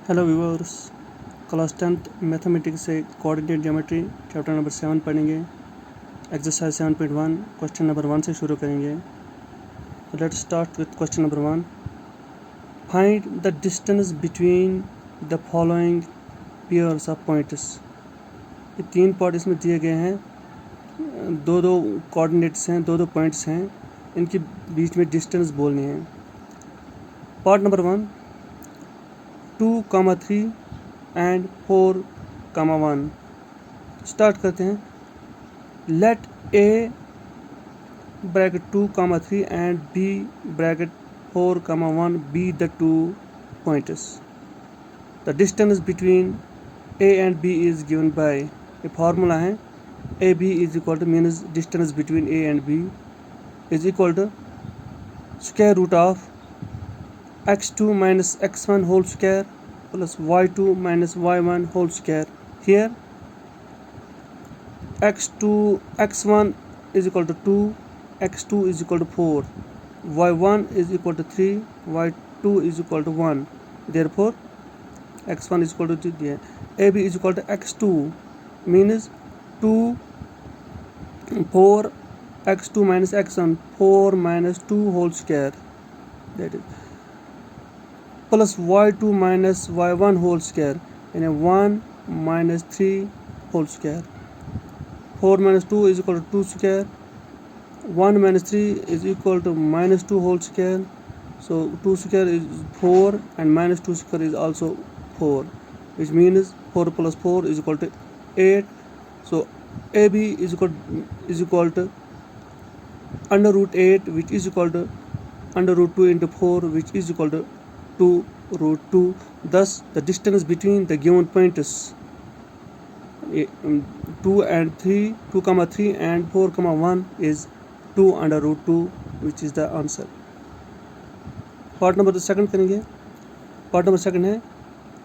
Hello viewers, class 10th mathematics से coordinate geometry chapter number 7 पढ़ेंगे। Exercise 7.1 question number 1 से शुरू करेंगे। Let's start with question number 1। Find the distance between the following pairs of points. ये 3 point इसमें दिए गए हैं, दो कोऑर्डिनेट्स हैं, दो पॉइंट्स हैं, इनके बीच में डिस्टेंस बोलनी है। Part number 1 2, 3 and 4, 1। स्टार्ट करते हैं। Let A bracket 2, 3 and B bracket 4, 1 be the 2 pointers. The distance between A and B is given by, ये फार्मूला है, A B is equal to means distance between A and B is equal to square root of x2 minus x1 whole square plus y2 minus y1 whole square. Here x1 is equal to 2, x2 is equal to 4, y1 is equal to 3, y2 is equal to 1. Therefore x1 is equal to 3. AB is equal to x2 means 2 4 x2 minus x1 4 minus 2 whole square, that is plus y2 minus y1 whole square, यानी 1 minus 3 whole square. 4 minus 2 is equal to 2 square. 1 minus 3 is equal to minus 2 whole square. So 2 square is 4 and minus 2 square is also 4, which means 4 plus 4 is equal to 8. So AB is equal to under root 8, which is equal to under root 2 into 4, which is equal to 2 root 2. Thus the distance between the given points 2 and 3, 2, 3 and 4, 1 is 2 under root 2, which is the answer. Part number 2 करेंगे। Part number 2 है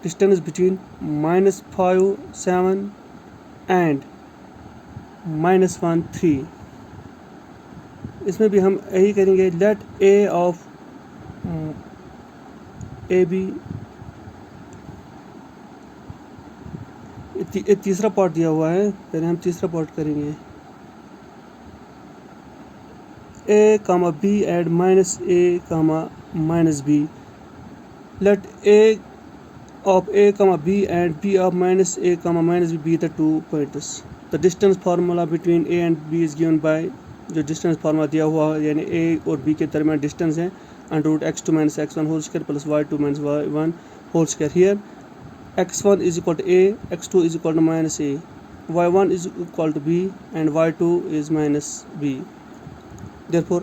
distance between -5, 7 and -1, 3। इसमें भी हम यही करेंगे। Let A of A B, ये तीसरा part दिया हुआ है, पहले हम तीसरा पार्ट करेंगे। A comma B and minus A comma minus B. Let A of A comma B and B of minus A comma minus B the 2 pointers. The distance formula between A and B is given by, जो distance formula दिया हुआ है, यानी ए और B के दरमियान distance है under root x2 minus x1 whole square plus y2 minus y1 whole square. Here x1 is equal to a, x2 is equal to minus a, y1 is equal to b and y2 is minus b. Therefore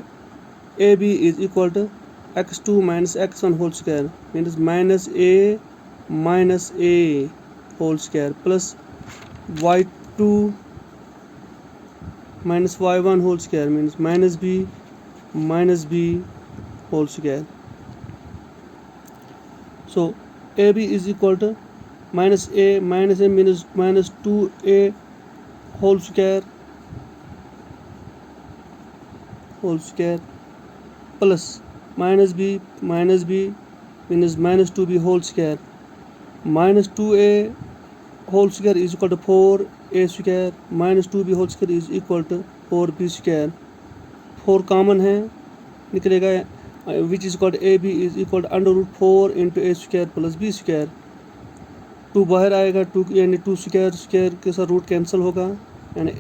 ab is equal to x2 minus x1 whole square means minus a whole square plus y2 minus y1 whole square means minus b whole square. So AB is equal to minus a means minus 2a whole square plus minus b means minus 2b whole square. Minus 2a whole square is equal to 4a square, minus 2b whole square is equal to 4b square. 4 common है, निकलेगा, which is equal to AB is equal to under root 4 into a square plus b square. 2 बाहर आएगा, 2 यानी 2 square के साथ root cancel होगा, यानी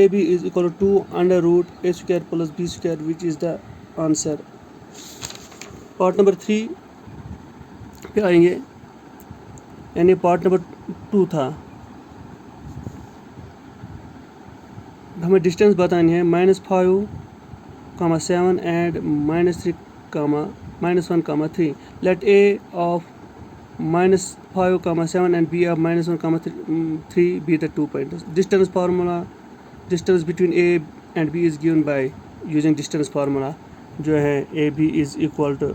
AB is equal to 2 under root a square plus b square, which is the answer. Part number 3 पे आएंगे, यानी पार्ट नंबर 2 था। हमें डिस्टेंस बतानी है -5, 7 and -3, -1, 3. Let A of -5, 7 and B of -1, 3 be the 2 pointers. Distance formula, distance between A and B is given by using distance formula, जो है AB is equal to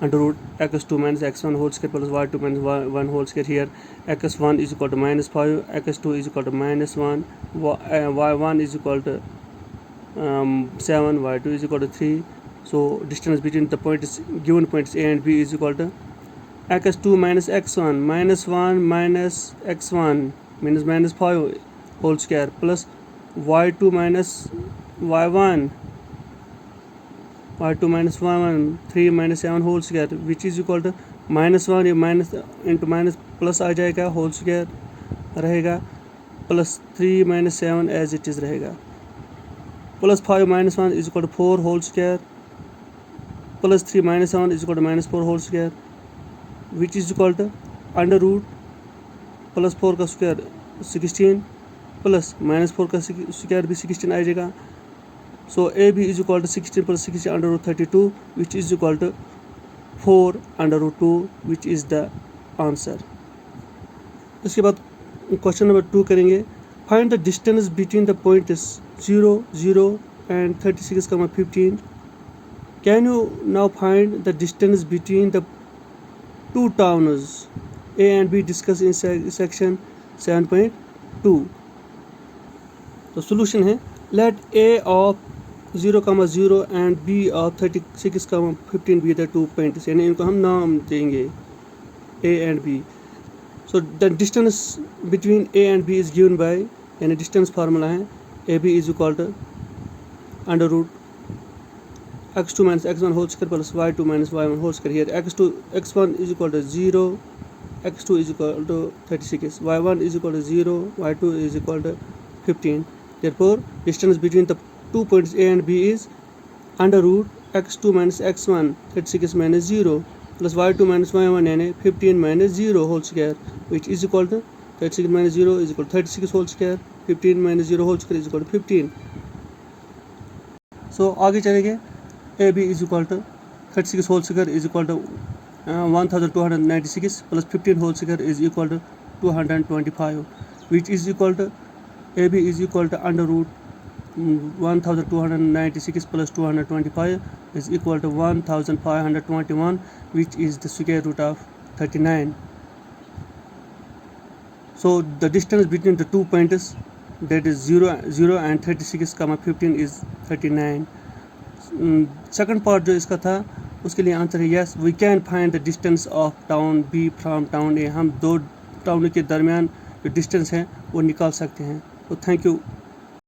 under root x2 minus x1 whole square plus y2 minus y1 whole square. Here x1 is equal to -5, x2 is equal to -1, y1 is equal to 7, y2 is equal to 3. So distance between the points, given points A and B is equal to x2 minus x1 minus 1 minus x1 means minus 5 whole square plus y2 minus y1 y2 minus y1 3 minus 7 whole square which is equal to minus 1 ये minus into minus plus आ जाएगा whole square रहेगा plus 3 minus 7 as it is रहेगा plus 5 minus 1 is equal to 4 whole square plus 3 minus 7 is equal to minus 4 whole square which is equal to under root plus 4 का square 16 plus minus 4 का square भी 16 आ जाएगा so A B is equal to 16 plus 16 under root 32 which is equal to 4 under root 2 which is the answer. इसके बाद question number 2 करेंगे find the distance between the points 0 0 and 36, 15। Can you now find the distance between the two towns A and B discuss in section 7.2। तो solution है let A of 0, 0 and B of 36, 15 be the two points, यानी इनको हम नाम देंगे A and B। So the distance between A and B is given by, यानी distance formula है AB is equal to under root x2 minus x1 whole square plus y2 minus y1 whole square। Here x1 is equal to 0, x2 is equal to 36, y1 is equal to 0, y2 is equal to 15। Therefore distance between the 2 points A and B is under root x2 minus x1 36 minus 0 plus y2 minus y1 यानी 15 minus 0 whole square which is equal to 36 minus 0 is equal to 36 whole square, 15 minus 0 whole square is equal to 15। So आगे चलेंगे AB is equal to 36 whole square is equal to 1296 plus 15 whole square is equal to 225 which is equal to AB is equal to under root 1296 plus 225 is equal to 1521 which is the square root of 39। So the distance between the two points that is 0 and 36, 15 is 39। Second part जो इसका था उसके लिए answer है yes we can find the distance of town B from town A. हम दो town के दरमियान जो डिस्टेंस है वो निकाल सकते हैं। तो थैंक यू।